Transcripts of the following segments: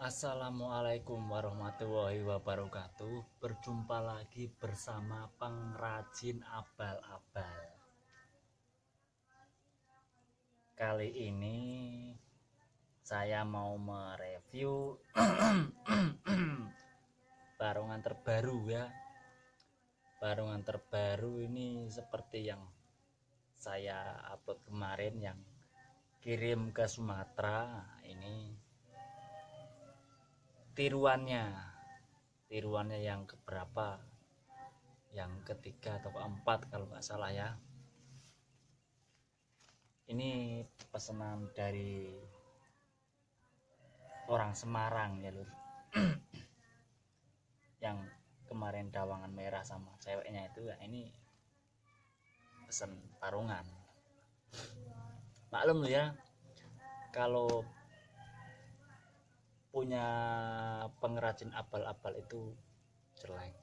Assalamualaikum warahmatullahi wabarakatuh. Berjumpa lagi bersama pengrajin abal-abal. Kali ini saya mau mereview barongan terbaru ya. Barongan terbaru ini seperti yang saya upload kemarin yang kirim ke Sumatera. Ini tiruannya yang keberapa, yang ketiga atau keempat kalau nggak salah ya. Ini pesanan dari orang Semarang ya lur. Yang kemarin dawangan merah sama ceweknya itu ya, ini pesen parungan. Maklum ya, kalau punya pengrajin abal-abal itu jelek.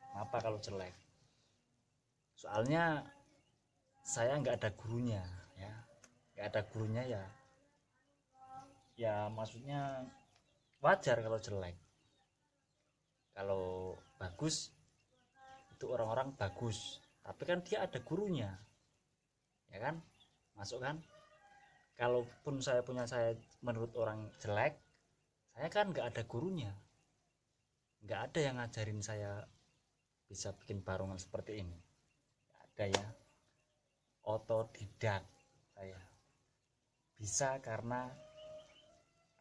Kenapa kalau jelek? Soalnya saya nggak ada gurunya ya, nggak ada gurunya ya maksudnya wajar kalau jelek. Kalau bagus itu orang-orang bagus, tapi kan dia ada gurunya ya kan, masuk kan. Kalaupun saya menurut orang jelek, saya kan nggak ada gurunya, nggak ada yang ngajarin saya bisa bikin barongan seperti ini, nggak ada ya. Otodidak saya bisa karena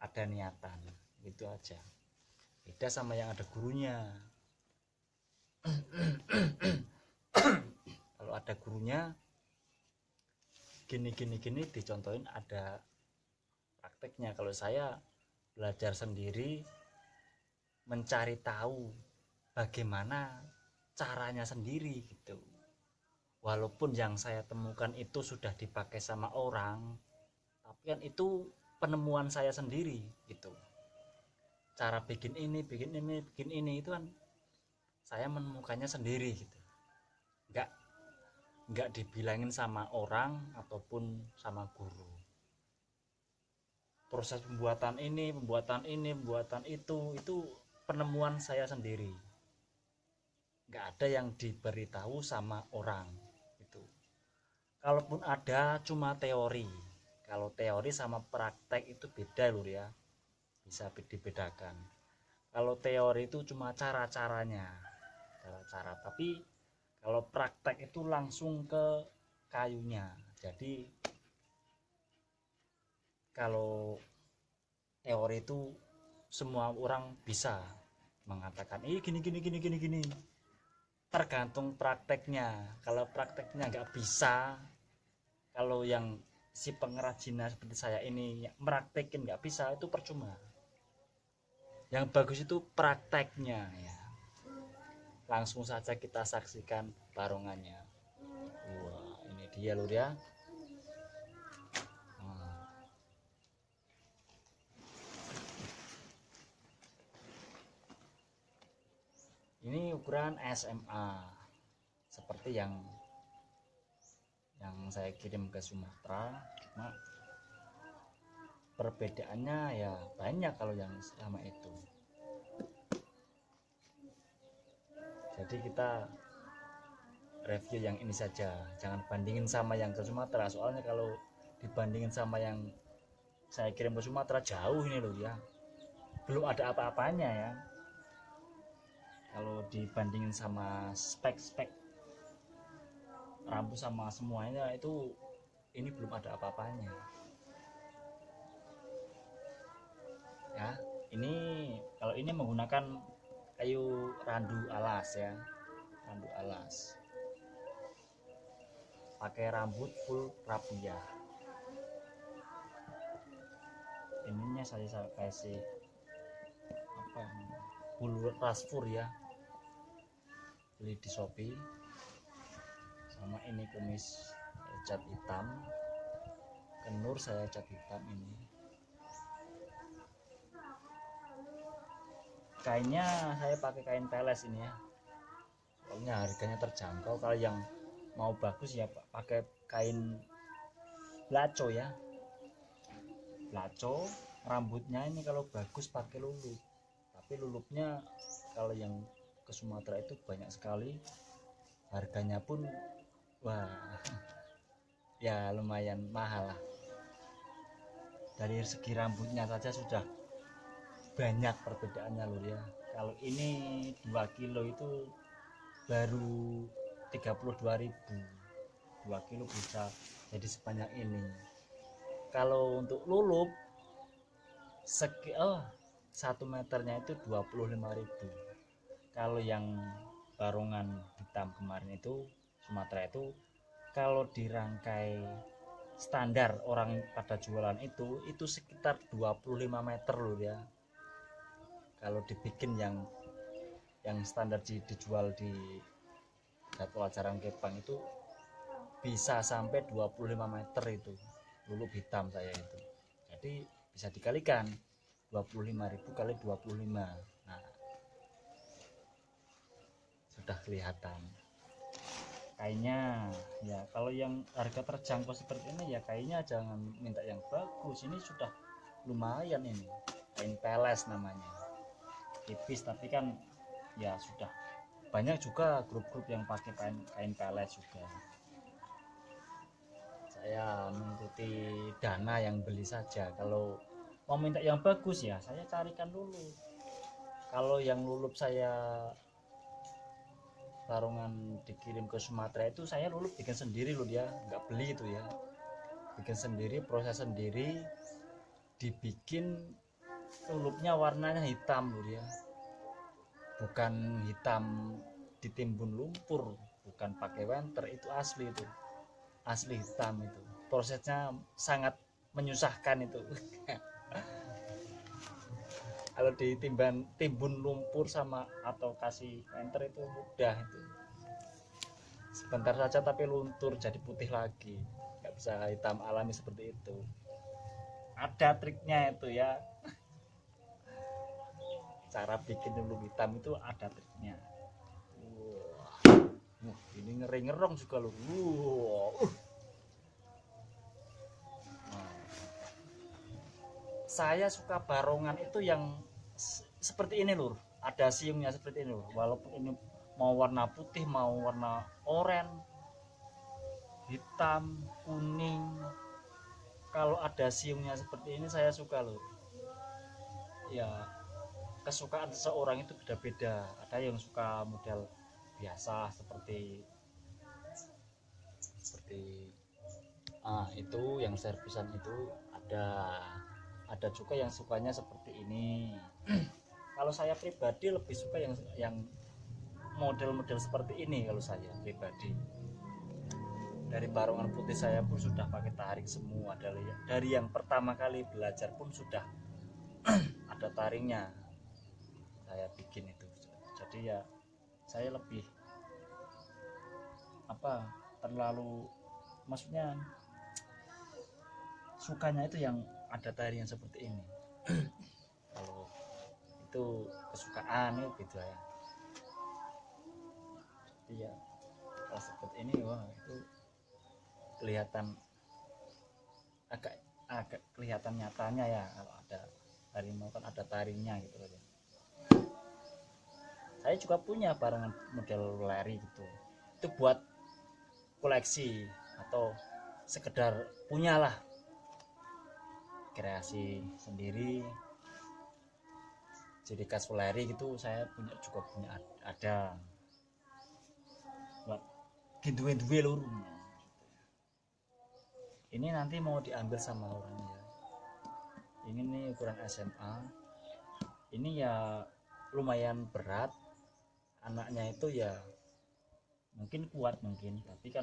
ada niatan, itu aja. Beda sama yang ada gurunya. Kalau ada gurunya gini dicontohin, ada prakteknya. Kalau saya belajar sendiri, mencari tahu bagaimana caranya sendiri gitu. Walaupun yang saya temukan itu sudah dipakai sama orang, tapi kan itu penemuan saya sendiri gitu. Cara bikin ini itu kan saya menemukannya sendiri gitu. Nggak dibilangin sama orang ataupun sama guru. Proses pembuatan itu penemuan saya sendiri. Nggak ada yang diberitahu sama orang itu. Kalaupun ada cuma teori. Kalau teori sama praktek itu beda lur ya, bisa dibedakan. Kalau teori itu cuma cara-caranya, tapi kalau praktek itu langsung ke kayunya. Jadi kalau teori itu semua orang bisa mengatakan gini, tergantung prakteknya. Kalau prakteknya nggak bisa, kalau yang si pengrajinnya seperti saya ini meraktekin nggak bisa, itu percuma. Yang bagus itu prakteknya ya. Langsung saja kita saksikan barongannya. Wah, ini dia lur ya. Ini ukuran SMA seperti yang saya kirim ke Sumatera, cuma perbedaannya ya banyak kalau yang sama itu. Jadi kita review yang ini saja, jangan bandingin sama yang ke Sumatera. Soalnya kalau dibandingin sama yang saya kirim ke Sumatera jauh ini loh ya, belum ada apa-apanya ya. Kalau dibandingin sama spek rambut sama semuanya itu, ini belum ada apa-apanya ya. Ini kalau ini menggunakan kayu randu alas ya, randu alas, pakai rambut full rapia. Ininya saya kasih apa, bulu rasfur ya, beli di Shopee. Sama ini kumis cat hitam, kenur saya cat hitam. Ini kainnya saya pakai kain teles ini ya, soalnya harganya terjangkau. Kalau yang mau bagus ya pakai kain blaco ya, blaco rambutnya ini kalau bagus pakai lulup, tapi lulupnya kalau yang ke Sumatera itu banyak sekali, harganya pun wah ya lumayan mahal lah. Dari segi rambutnya saja sudah banyak perbedaannya loh ya. Kalau ini 2 kilo itu baru 32.000, 2 kilo bisa jadi sebanyak ini. Kalau untuk lulup 1 meternya itu 25.000. Kalau yang barongan hitam kemarin itu Sumatera itu, kalau dirangkai standar orang pada jualan itu sekitar 25 meter loh ya. Kalau dibikin yang standar dijual di jadwal jarang Kepang itu bisa sampai 25 meter itu lulup hitam saya itu. Jadi bisa dikalikan 25.000 kali 25. Nah, sudah kelihatan. Kainnya ya kalau yang harga terjangkau seperti ini ya kainnya jangan minta yang bagus. Ini sudah lumayan ini. Kain peles namanya. Tipis tapi kan ya sudah banyak juga grup-grup yang pakai kain peles juga. Saya mengikuti dana yang beli saja. Kalau mau minta yang bagus ya saya carikan dulu. Kalau yang lulup saya barongan dikirim ke Sumatera itu saya lulup bikin sendiri loh dia, nggak beli itu ya, bikin sendiri, proses sendiri, dibikin lulupnya warnanya hitam loh dia, bukan hitam ditimbun lumpur, bukan pakai wenter, itu asli, itu asli hitam. Itu prosesnya sangat menyusahkan itu. Kalau timbun lumpur sama atau kasih enter itu mudah, itu sebentar saja tapi luntur jadi putih lagi, nggak bisa hitam alami seperti itu. Ada triknya itu ya, cara bikin lulup hitam itu ada triknya. Ini ngeri-ngerong juga loh. Saya suka barongan itu yang seperti ini lur, ada siungnya seperti ini lur, walaupun ini mau warna putih, mau warna oranye, hitam, kuning, kalau ada siungnya seperti ini saya suka lur. Ya kesukaan seseorang itu beda-beda, ada yang suka model biasa seperti itu yang servisan itu, ada juga yang sukanya seperti ini. Kalau saya pribadi lebih suka yang model-model seperti ini. Kalau saya pribadi, dari barongan putih saya pun sudah pakai taring semua, dari yang pertama kali belajar pun sudah ada taringnya saya bikin itu. Jadi ya saya lebih terlalu, maksudnya sukanya itu yang ada taring yang seperti ini. Kalau itu kesukaan gitu ya. Jadi ya kalau seperti ini wah itu kelihatan agak kelihatan nyatanya ya, kalau ada harimau kan ada taringnya gitu loh. Saya juga punya barongan model leri gitu, itu buat koleksi atau sekedar punyalah, kreasi sendiri, jadi khas leri gitu. Saya juga punya ada buat gitu-gitu lur. Ini nanti mau diambil sama orang ya, ini nih ukuran SMA, ini ya lumayan berat, anaknya itu ya mungkin kuat mungkin, tapi kan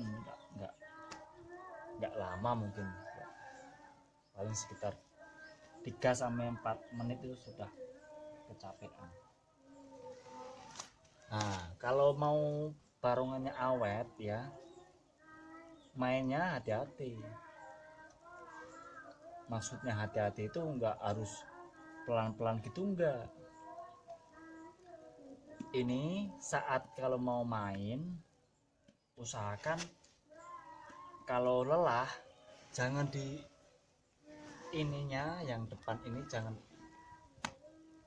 nggak lama, mungkin paling sekitar 3-4 menit itu sudah kecapean. Nah kalau mau barongannya awet ya, mainnya hati-hati. Maksudnya hati-hati itu nggak harus pelan-pelan gitu, enggak. Ini saat kalau mau main, usahakan kalau lelah jangan ininya yang depan ini jangan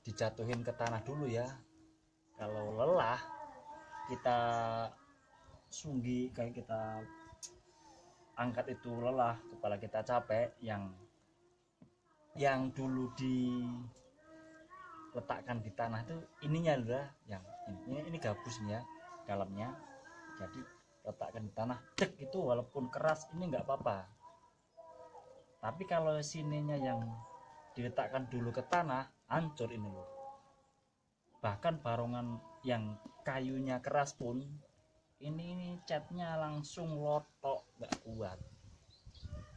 dijatuhin ke tanah dulu ya. Kalau lelah kita sunggi kayak kita angkat itu lelah, kepala kita capek, yang dulu diletakkan di tanah itu ininya udah yang ini gabusnya dalamnya, jadi letakkan di tanah dek itu walaupun keras ini nggak apa-apa. Tapi kalau sininya yang diletakkan dulu ke tanah hancur ini loh. Bahkan barongan yang kayunya keras pun ini catnya langsung lotok, nggak kuat.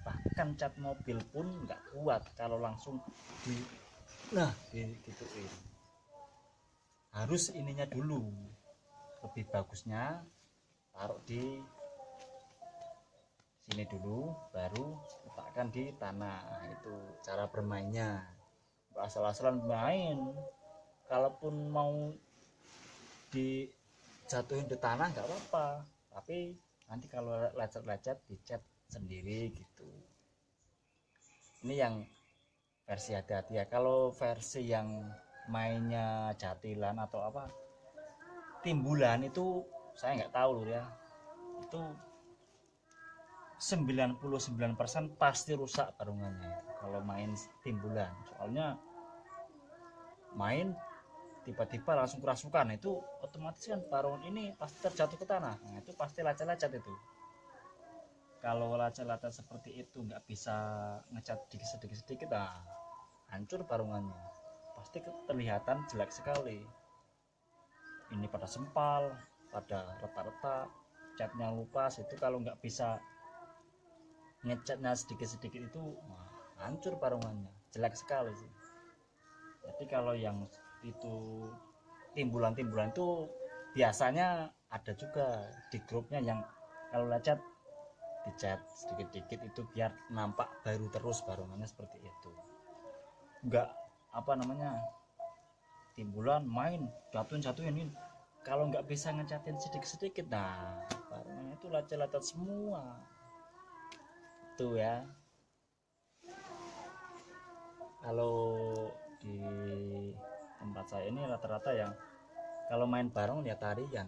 Bahkan cat mobil pun nggak kuat kalau langsung gituin. Harus ininya dulu. Lebih bagusnya taruh di sini dulu, baru letakkan di tanah. Itu cara bermainnya. Asal-asalan main. Kalaupun mau dijatuhin di tanah nggak apa-apa, tapi nanti kalau lecet-lecet dicat sendiri gitu. Ini yang versi hati-hati ya. Kalau versi yang mainnya jatilan atau apa timbulan itu saya nggak tahu loh ya. Itu 99% pasti rusak barungannya kalau main timbulan. Soalnya main tiba-tiba langsung kerasukan itu otomatis kan barungan ini pasti terjatuh ke tanah. Nah, itu pasti lecet-lecet itu. Kalau lecet-lecet seperti itu nggak bisa ngecat sedikit-sedikit nah hancur barungannya, pasti terlihatan jelek sekali. Ini pada sempal, pada retak-retak, catnya lupas. Itu kalau nggak bisa ngecatnya sedikit-sedikit itu wah, hancur barungannya, jelek sekali sih. Jadi kalau yang itu timbulan-timbulan itu biasanya ada juga di grupnya yang kalau lecet dicat sedikit-sedikit itu biar nampak baru terus barungannya seperti itu. Enggak apa namanya timbulan main jatuhin ini kalau nggak bisa ngecatin sedikit-sedikit nah barungannya itu lecet-lecet semua tuh ya. Kalau di tempat saya ini rata-rata yang kalau main bareng ya tarian,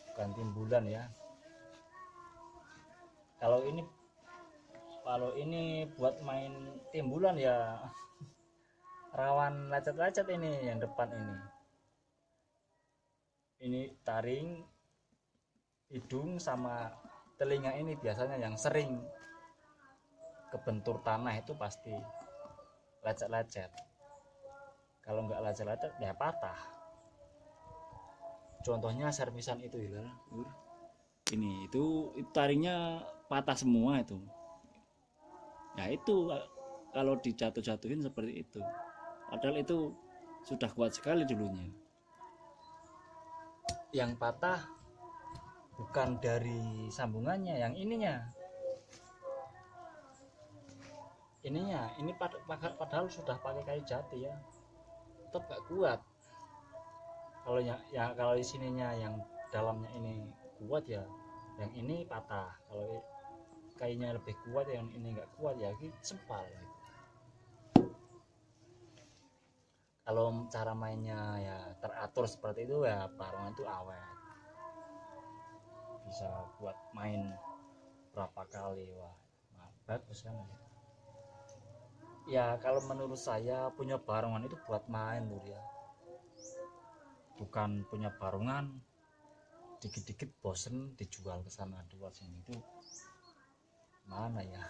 bukan timbulan ya. Kalau ini buat main timbulan ya rawan lecet-lecet ini yang depan ini taring hidung sama telinga ini biasanya yang sering kebentur tanah itu pasti lecet-lecet. Kalau nggak lecet-lecet ya patah. Contohnya servisan itu ya ini itu taringnya patah semua itu. Ya itu kalau dijatuh-jatuhin seperti itu. Padahal itu sudah kuat sekali dulunya. Yang patah bukan dari sambungannya, yang ini padahal sudah pakai kayu jati ya, tetap gak kuat. Kalau kalau di sininya yang dalamnya ini kuat ya, yang ini patah. Kalau kayunya lebih kuat, yang ini nggak kuat ya sempal. Kalau cara mainnya ya teratur seperti itu ya barungan itu awet, bisa buat main berapa kali. Wah bagus kan ya. Kalau menurut saya punya barungan itu buat main loh ya, bukan punya barungan dikit-dikit bosen dijual ke sana dua sini. Itu mana ya,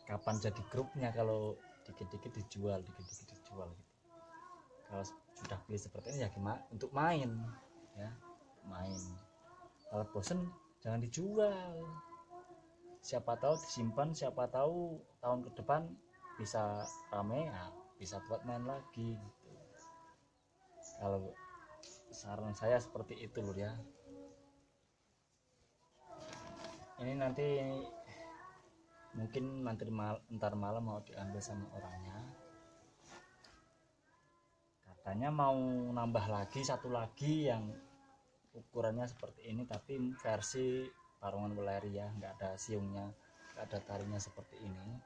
kapan jadi grupnya kalau dikit-dikit dijual gitu. Kalau sudah beli seperti ini ya gimana untuk main ya, main. Kalau bosen jangan dijual, siapa tahu disimpan, siapa tahu tahun ke depan bisa rame ya, bisa buat main lagi gitu. Kalau saran saya seperti itu loh ya. Ini nanti mungkin ntar malam mau diambil sama orangnya, katanya mau nambah lagi satu lagi yang ukurannya seperti ini tapi versi barungan weleri ya, nggak ada siungnya, nggak ada tarinya seperti ini.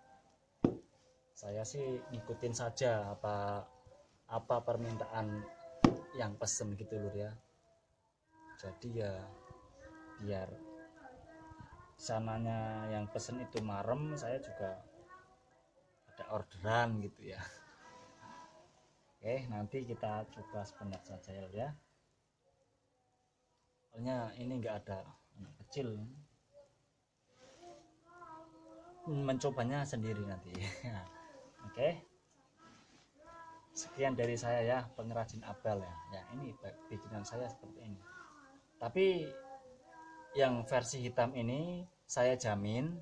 Saya sih ngikutin saja apa permintaan yang pesen gitu lur ya. Jadi ya biar sananya yang pesen itu marem, saya juga ada orderan gitu ya. Oke, nanti kita coba sebentar saja ya lur ya. Soalnya ini enggak ada anak kecil, mencobanya sendiri nanti. Oke, sekian dari saya ya, pengrajin Abel ya. Ya ini bikinan saya seperti ini, tapi yang versi hitam ini saya jamin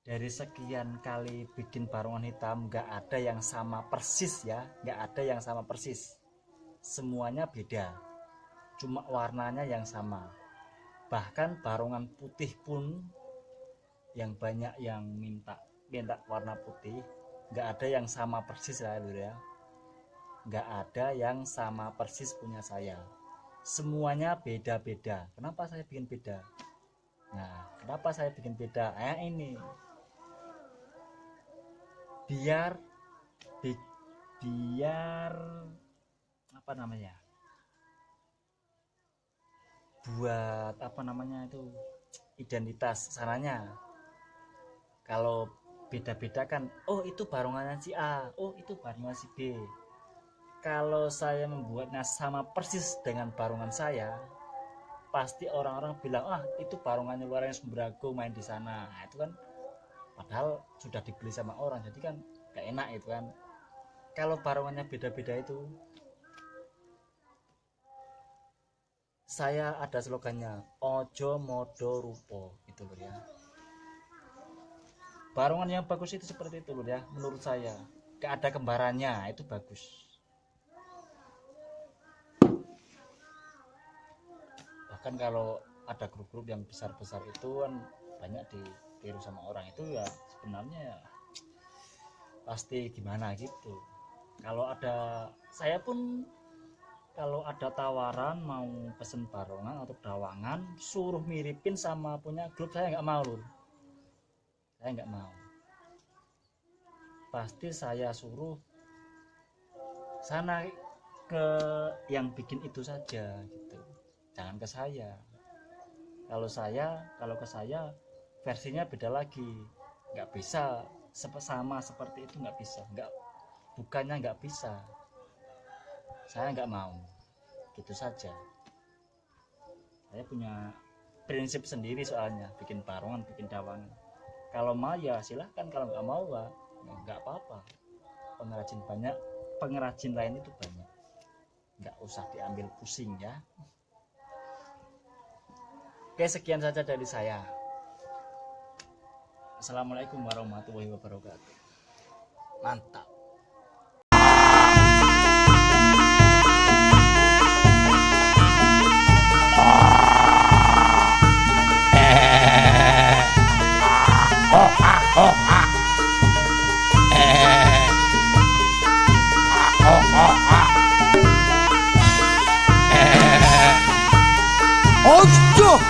dari sekian kali bikin barongan hitam nggak ada yang sama persis ya, nggak ada yang sama persis, semuanya beda, cuma warnanya yang sama. Bahkan barongan putih pun yang banyak yang minta warna putih, nggak ada yang sama persis ya lur ya, nggak ada yang sama persis punya saya, semuanya beda-beda. Kenapa saya bikin beda? Nah, kenapa saya bikin beda? Ini biar apa namanya, buat apa namanya itu, identitas sananya. Kalau beda-beda kan, oh itu barongannya si A, oh itu barongan si B. Kalau saya membuatnya sama persis dengan barongan saya, pasti orang-orang bilang, ah itu barongannya luar yang Sumbrago main di sana. Nah, itu kan padahal sudah dibeli sama orang, jadi kan gak enak itu kan. Kalau barongannya beda-beda itu, saya ada slogannya, ojo modo rupo, itu loh ya. Barongan yang bagus itu seperti itu loh ya, menurut saya. Gak ada kembarannya, itu bagus. Bahkan kalau ada grup-grup yang besar-besar itu kan banyak ditiru sama orang, itu ya sebenarnya ya pasti gimana gitu. Kalau ada, saya pun kalau ada tawaran mau pesen barongan atau dawangan suruh miripin sama punya grup, saya nggak mau lur, saya nggak mau. Pasti saya suruh sana ke yang bikin itu saja gitu, jangan ke saya. Kalau ke saya versinya beda lagi, nggak bisa sama seperti itu, nggak bisa, bukannya nggak bisa, saya nggak mau gitu saja. Saya punya prinsip sendiri soalnya, bikin barongan, bikin dawangan. Kalau mau ya silahkan, kalau nggak mau ya nggak apa-apa. Pengrajin lain itu banyak, nggak usah diambil pusing ya. Oke, sekian saja dari saya. Assalamualaikum warahmatullahi wabarakatuh. Mantap. Oh,